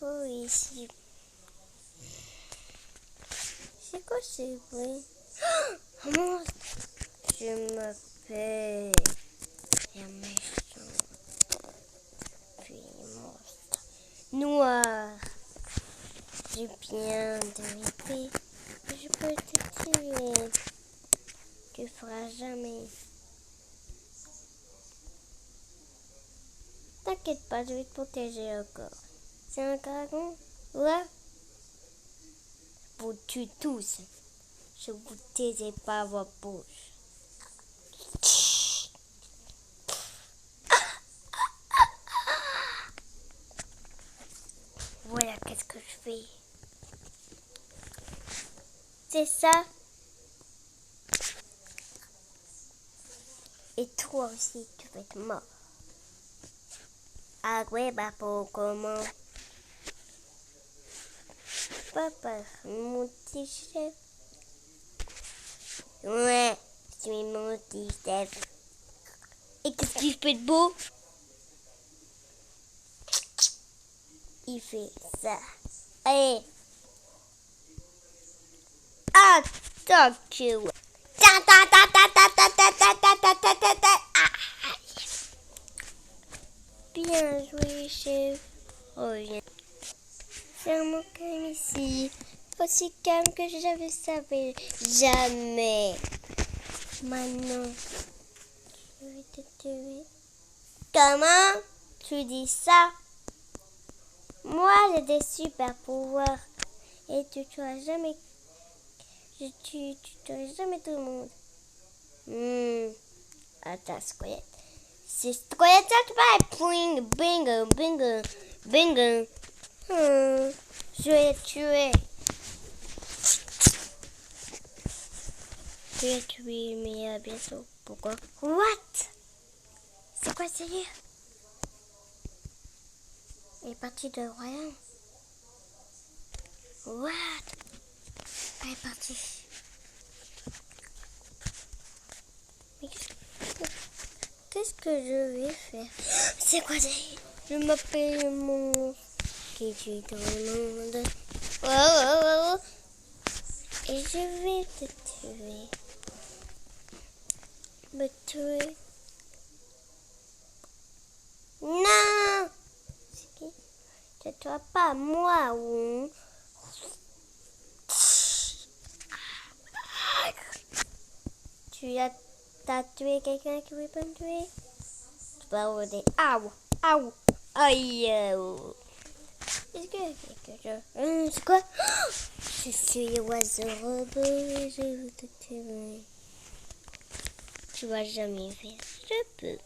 Oui, si. C'est quoi ce bruit? Oh, un monstre! Je m'appelle la méchante. Puis monstre. Noir. J'ai bien de l'épée. Je peux te tuer. Tu feras jamais. T'inquiète pas, je vais te protéger encore. C'est un dragon? Ouais. Vous tuez tous. Je vous taisez pas vos bouches. Voilà qu'est-ce que je fais. C'est ça. Et toi aussi, tu vas être mort. Ah ouais, bah pour comment? Papa, mon petit chef. Ouais, je suis mon petit chef. Et qu'est-ce qu'il fait de beau? Il fait ça. Allez. Attends que ouais. Bien joué, chef. Oh, viens. C'est un mot calme ici. Aussi calme que je ne savais jamais. Maintenant, je vais te tuer. Comment tu dis ça? Moi, j'ai des super pouvoirs. Et tu tueras jamais. Tu tueras jamais tout le monde. Attends, Squelette. C'est Squelette, ça tu vas. Bing, bingo, bingo, bingo. Je vais le tuer. Je vais le tuer, mais à bientôt. Pourquoi? What? C'est quoi ce livre? Elle est partie de royaume. What? Elle est partie. Mais qu'est-ce que je vais faire? C'est quoi ça? Je m'appelle mon... qui tue dans le monde. Oh. Et je vais te tuer. Me tuer. Non! C'est qui? C'est toi, pas moi. Ou... T'as tué quelqu'un qui veut pas me tuer? Tu vas regarder. Aïe. Est-ce que quelque chose? C'est quoi? Je suis oiseau robot et je veux te tuer. Tu vas jamais faire. Je peux.